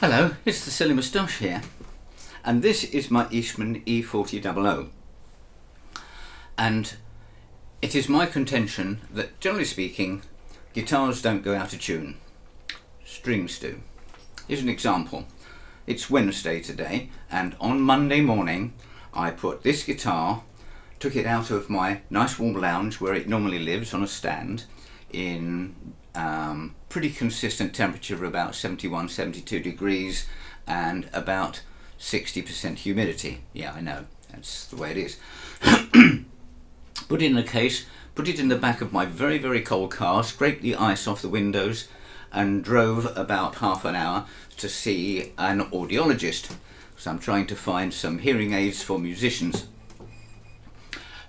Hello, it's the Silly Moustache here, and this is my Eastman E4000. And it is my contention that, generally speaking, guitars don't go out of tune. Strings do. Here's an example. It's Wednesday today, and on Monday morning I put this guitar, took it out of my nice warm lounge where it normally lives on a stand in pretty consistent temperature of about 71-72 degrees and about 60% humidity. Yeah, I know, that's the way it is. Put it in a case, put it in the back of my very, very cold car, scraped the ice off the windows and drove about half an hour to see an audiologist. So I'm trying to find some hearing aids for musicians.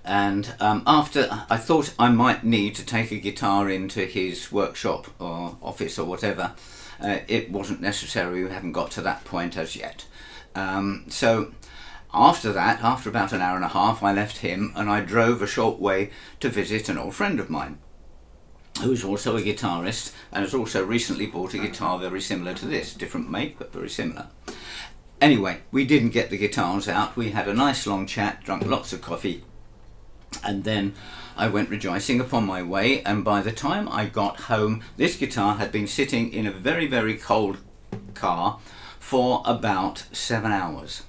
And after I thought I might need to take a guitar into his workshop or office or whatever, it wasn't necessary. We haven't got to that point as yet. So after that, after about an hour and a half, I left him and I drove a short way to visit an old friend of mine who is also a guitarist and has also recently bought a guitar very similar to this, different make but very similar. Anyway, we didn't get the guitars out. We had a nice long chat, drunk lots of coffee, and then I went rejoicing upon my way, and by the time I got home this guitar had been sitting in a very, very cold car for about 7 hours.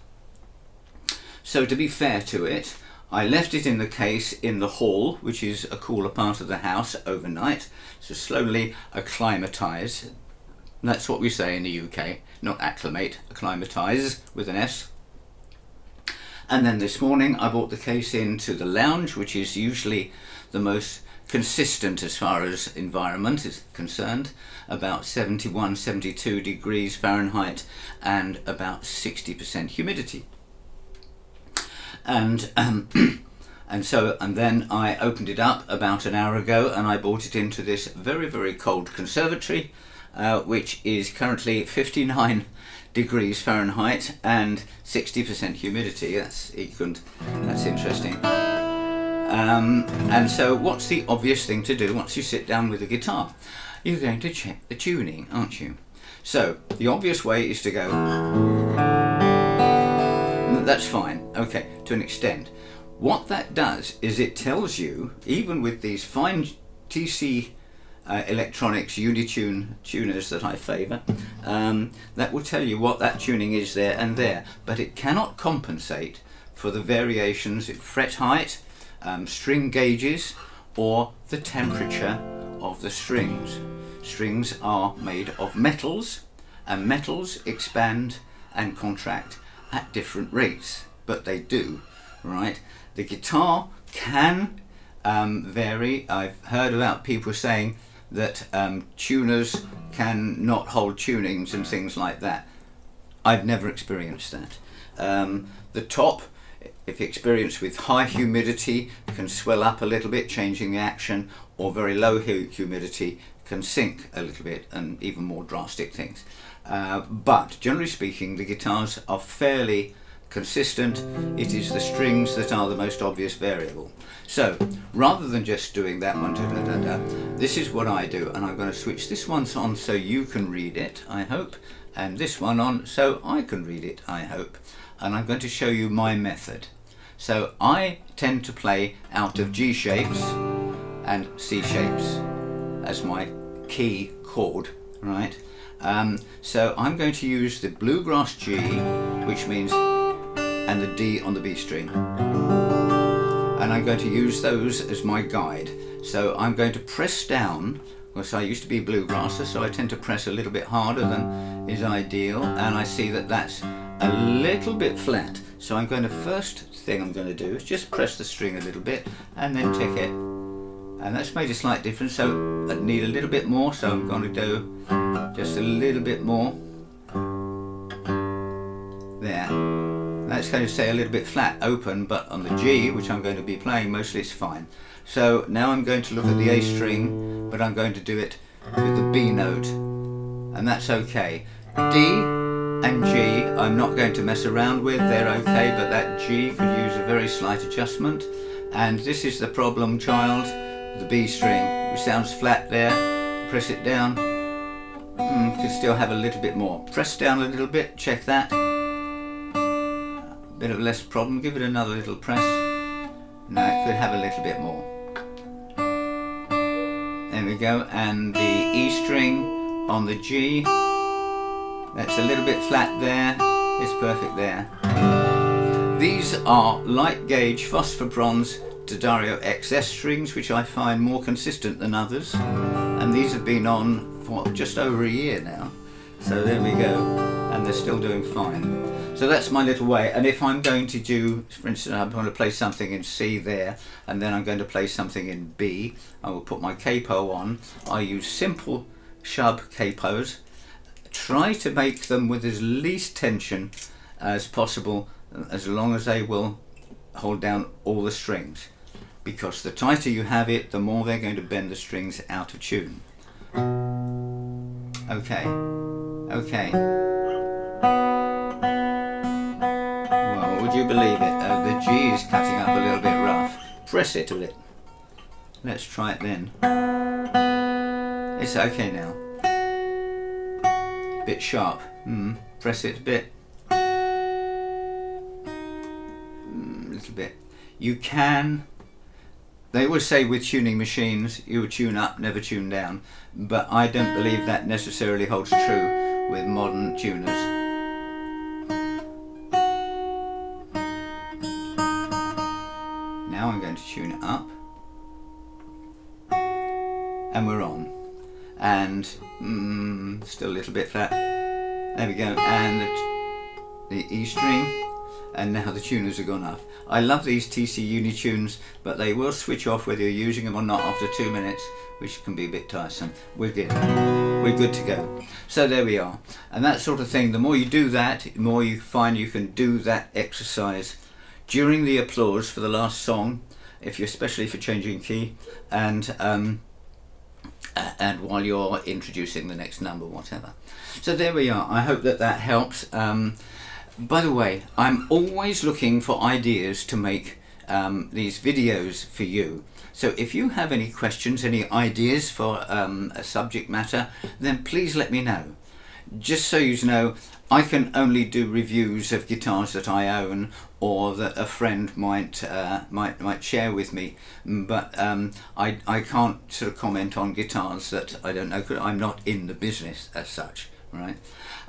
So to be fair to it, I left it in the case in the hall, which is a cooler part of the house, overnight, so slowly acclimatise. That's what we say in the UK, not acclimate, acclimatise with an S. And then this morning I brought the case into the lounge, which is usually the most consistent as far as environment is concerned, about 71-72 degrees Fahrenheit and about 60% humidity. And then I opened it up about an hour ago and I brought it into this very, very cold conservatory, which is currently 59 degrees Fahrenheit and 60% humidity. That's interesting. And so what's the obvious thing to do once you sit down with a guitar? You're going to check the tuning, aren't you? So the obvious way is to go. That's fine, okay, to an extent. What that does is it tells you, even with these fine TC electronics Unitune tuners that I favour, that will tell you what that tuning is there and there, but it cannot compensate for the variations in fret height, string gauges, or the temperature of the strings. Strings are made of metals, and metals expand and contract at different rates, but they do, right? The guitar can vary. I've heard about people saying that tuners can not hold tunings and things like that. I've never experienced that. The top, if experienced with high humidity, can swell up a little bit, changing the action, or very low humidity can sink a little bit, and even more drastic things. But generally speaking, the guitars are fairly consistent. It is the strings that are the most obvious variable. So rather than just doing that one, this is what I do, and I'm going to switch this one on so you can read it, I hope, and this one on so I can read it, I hope, and I'm going to show you my method. So I tend to play out of G shapes and C shapes as my key chord, right? So I'm going to use the bluegrass G, which means, and the D on the B string, and I'm going to use those as my guide. So I'm going to press down, because I used to be bluegrasser, so I tend to press a little bit harder than is ideal, and I see that that's a little bit flat. So I'm going to, first thing I'm going to do is just press the string a little bit and then tick it, and that's made a slight difference. So I need a little bit more, so I'm going to do just a little bit more there. That's going to stay a little bit flat open, but on the G, which I'm going to be playing mostly, it's fine. So now I'm going to look at the A string, but I'm going to do it with the B note, and that's okay. D and G I'm not going to mess around with, they're okay, but that G could use a very slight adjustment. And this is the problem child, the B string, which sounds flat there. Press it down. Could still have a little bit more. Press down a little bit, check that. Bit of less problem, give it another little press. No, it could have a little bit more. There we go, and the E string on the G, that's a little bit flat there, it's perfect there. These are light gauge phosphor bronze D'Addario XS strings, which I find more consistent than others, and these have been on for just over a year now. So there we go, and they're still doing fine. So that's my little way. And if I'm going to do, for instance, I'm going to play something in C there, and then I'm going to play something in B, I will put my capo on. I use simple shub capos. Try to make them with as least tension as possible, as long as they will hold down all the strings. Because the tighter you have it, the more they're going to bend the strings out of tune. Okay. Okay. Well, would you believe it? The G is cutting up a little bit rough. Press it a bit. Let's try it then. It's okay now. Bit sharp. Press it a bit. Little bit. You can. They always say with tuning machines, you tune up, never tune down. But I don't believe that necessarily holds true with modern tuners. Now I'm going to tune it up. And we're on. And still a little bit flat. There we go. And the E string. And now the tuners have gone off. I love these TC Uni tunes, but they will switch off whether you're using them or not after 2 minutes, which can be a bit tiresome. We're good. We're good to go. So there we are. And that sort of thing, the more you do that, the more you find you can do that exercise during the applause for the last song, especially if you're changing key, and while you're introducing the next number, whatever. So there we are. I hope that that helps. By the way, I'm always looking for ideas to make these videos for you. So if you have any questions, any ideas for a subject matter, then please let me know. Just so you know, I can only do reviews of guitars that I own or that a friend might share with me, but I can't sort of comment on guitars that I don't know, 'cause I'm not in the business as such, right?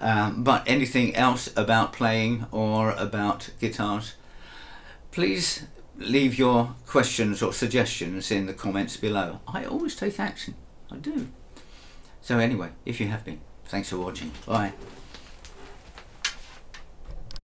But anything else about playing or about guitars, please leave your questions or suggestions in the comments below. I always take action, I do. So anyway, if you have been, thanks for watching, bye.